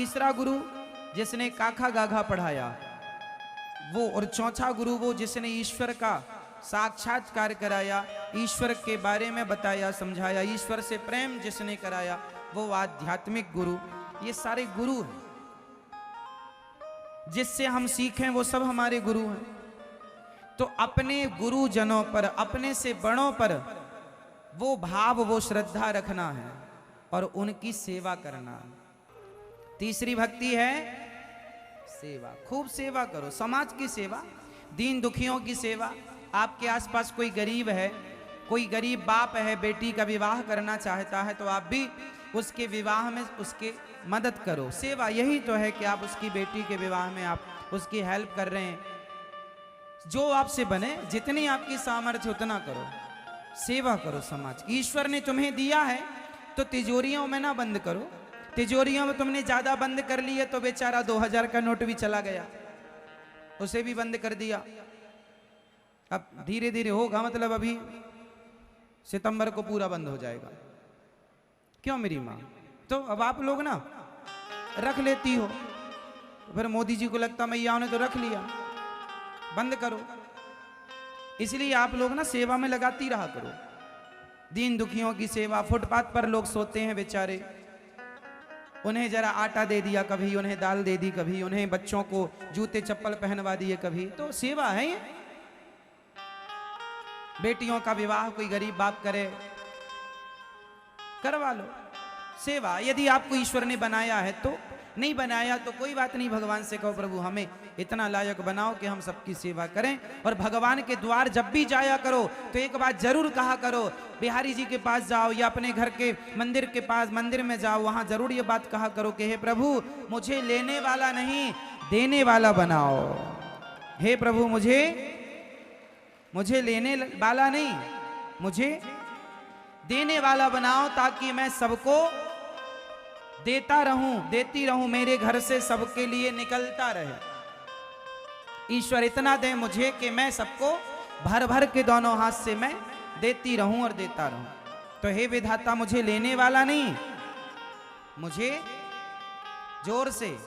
तीसरा गुरु जिसने काखा गाघा पढ़ाया वो, और चौथा गुरु वो जिसने ईश्वर का साक्षात्कार कराया, ईश्वर के बारे में बताया समझाया, ईश्वर से प्रेम जिसने कराया, वो आध्यात्मिक गुरु। ये सारे गुरु हैं, जिससे हम सीखें वो सब हमारे गुरु हैं। तो अपने गुरुजनों पर, अपने से बड़ों पर वो भाव, वो श्रद्धा रखना है और उनकी सेवा करना। तीसरी भक्ति है सेवा। खूब सेवा करो, समाज की सेवा, दीन दुखियों की सेवा। आपके आसपास कोई गरीब है, कोई गरीब बाप है, बेटी का विवाह करना चाहता है, तो आप भी उसके विवाह में उसके मदद करो। सेवा यही तो है कि आप उसकी बेटी के विवाह में आप उसकी हेल्प कर रहे हैं। जो आपसे बने, जितनी आपकी सामर्थ्य उतना करो, सेवा करो समाज की। ईश्वर ने तुम्हें दिया है तो तिजोरियों में ना बंद करो। तिजोरियों में तुमने ज्यादा बंद कर लिए तो बेचारा 2000 का नोट भी चला गया, उसे भी बंद कर दिया। अब धीरे धीरे होगा, मतलब अभी सितंबर को पूरा बंद हो जाएगा। क्यों मेरी माँ? तो अब आप लोग ना रख लेती हो, तो फिर मोदी जी को लगता मैया ने तो रख लिया, बंद करो। इसलिए आप लोग ना सेवा में लगाती रहा करो, दीन दुखियों की सेवा। फुटपाथ पर लोग सोते हैं बेचारे, उन्हें जरा आटा दे दिया कभी, उन्हें दाल दे दी कभी, उन्हें बच्चों को जूते चप्पल पहनवा दिए कभी, तो सेवा है ये। बेटियों का विवाह कोई गरीब बाप करे, करवा लो सेवा। यदि आपको ईश्वर ने बनाया है तो, नहीं बनाया तो कोई बात नहीं, भगवान से कहो प्रभु हमें इतना लायक बनाओ कि हम सबकी सेवा करें। और भगवान के द्वार जब भी जाया करो तो एक बात जरूर कहा करो, बिहारी जी के पास जाओ या अपने घर के मंदिर के पास मंदिर में जाओ, वहां जरूर ये बात कहा करो कि हे प्रभु मुझे लेने वाला नहीं देने वाला बनाओ। हे प्रभु मुझे लेने वाला नहीं, मुझे देने वाला बनाओ, ताकि मैं सबको देता रहूं, देती रहूं, मेरे घर से सबके लिए निकलता रहे। ईश्वर इतना दे मुझे कि मैं सबको भर भर के दोनों हाथ से मैं देती रहूं और देता रहूं। तो हे विधाता मुझे लेने वाला नहीं, मुझे जोर से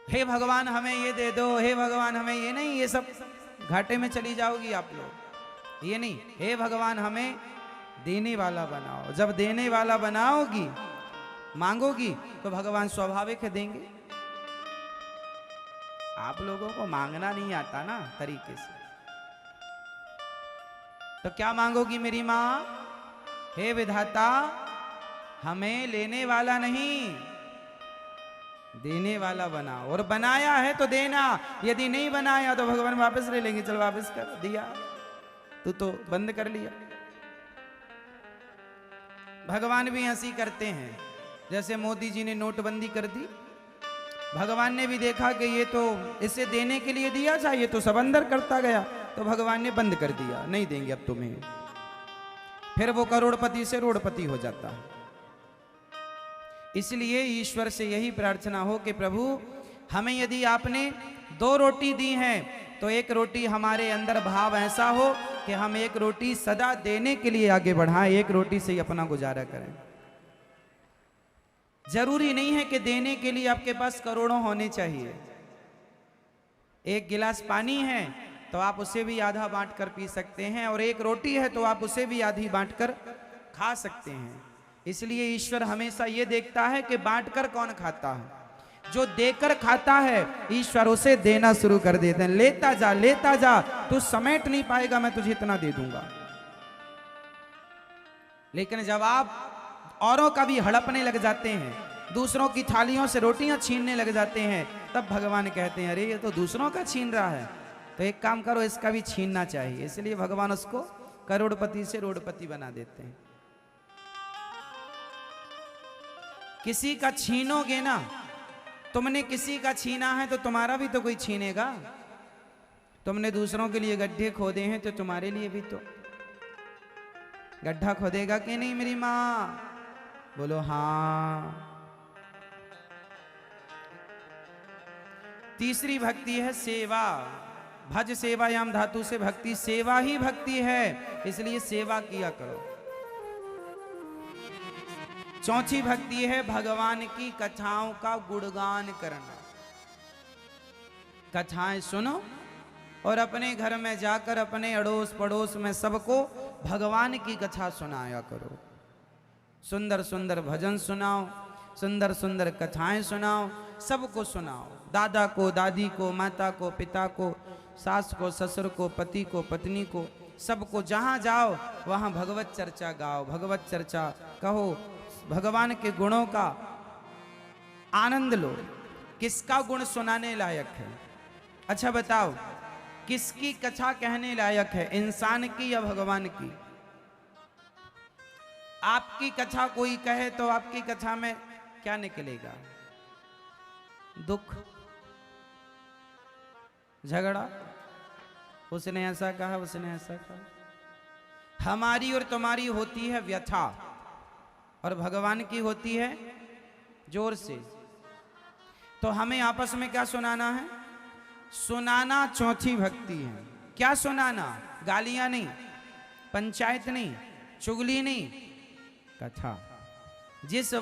हे भगवान हमें ये दे दो, हे भगवान हमें ये नहीं, ये सब घाटे में चली जाओगी आप लोग। ये नहीं, हे भगवान हमें देने वाला बनाओ। जब देने वाला बनाओगी, मांगोगी, तो भगवान स्वाभाविक है देंगे। आप लोगों को मांगना नहीं आता ना तरीके से, तो क्या मांगोगी मेरी मां? हे विधाता हमें लेने वाला नहीं देने वाला बनाओ, और बनाया है तो देना, यदि नहीं बनाया तो भगवान वापस ले लेंगे। चल वापस कर दिया, तू तो बंद कर लिया। भगवान भी हंसी करते हैं, जैसे मोदी जी ने नोटबंदी कर दी, भगवान ने भी देखा कि ये तो इसे देने के लिए दिया था, ये तो सब अंदर करता गया, तो भगवान ने बंद कर दिया, नहीं देंगे अब तुम्हें। फिर वो करोड़पति से रोड़पति हो जाता है। इसलिए ईश्वर से यही प्रार्थना हो कि प्रभु हमें यदि आपने 2 रोटी दी हैं तो एक रोटी हमारे अंदर भाव ऐसा हो कि हम एक रोटी सदा देने के लिए आगे बढ़ाएं, एक रोटी से ही अपना गुजारा करें। जरूरी नहीं है कि देने के लिए आपके पास करोड़ों होने चाहिए। एक गिलास पानी है तो आप उसे भी आधा बांट कर पी सकते हैं, और एक रोटी है तो आप उसे भी आधी बांट कर खा सकते हैं। इसलिए ईश्वर हमेशा ये देखता है कि बांटकर कौन खाता है। जो देकर खाता है ईश्वर उसे देना शुरू कर देते हैं। लेता जा, तू समेट नहीं पाएगा, मैं तुझे इतना दे दूंगा। लेकिन जब आप औरों का भी हड़पने लग जाते हैं, दूसरों की थालियों से रोटियां छीनने लग जाते हैं, तब भगवान कहते हैं अरे ये तो दूसरों का छीन रहा है, तो एक काम करो इसका भी छीनना चाहिए। इसलिए भगवान उसको करोड़पति से रोड़पति बना देते हैं। किसी का छीनोगे ना, तुमने किसी का छीना है तो तुम्हारा भी तो कोई छीनेगा। तुमने दूसरों के लिए गड्ढे खोदे हैं तो तुम्हारे लिए भी तो गड्ढा खोदेगा कि नहीं मेरी माँ? बोलो हाँ। तीसरी भक्ति है सेवा। भज सेवायाम धातु से भक्ति, सेवा ही भक्ति है, इसलिए सेवा किया करो। चौथी भक्ति है भगवान की कथाओं का गुणगान करना। कथाएं सुनो और अपने घर में जाकर अपने अड़ोस पड़ोस में सबको भगवान की कथा सुनाया करो। सुंदर सुंदर भजन सुनाओ, सुंदर सुंदर कथाएं सुनाओ, सबको सुनाओ। दादा को, दादी को, माता को, पिता को, सास को, ससुर को, पति को, पत्नी को, सबको जहां जाओ वहां भगवत चर्चा गाओ, भगवत चर्चा कहो, भगवान के गुणों का आनंद लो। किसका गुण सुनाने लायक है? अच्छा बताओ, किसकी कथा कहने लायक है, इंसान की या भगवान की? आपकी कथा कोई कहे तो आपकी कथा में क्या निकलेगा? दुख, झगड़ा, उसने ऐसा कहा, उसने ऐसा कहा। हमारी और तुम्हारी होती है व्यथा और भगवान की होती है जोर से। तो हमें आपस में क्या सुनाना है? सुनाना चौथी भक्ति है। क्या सुनाना? गालियां नहीं, पंचायत नहीं, चुगली नहीं, कथा। जिस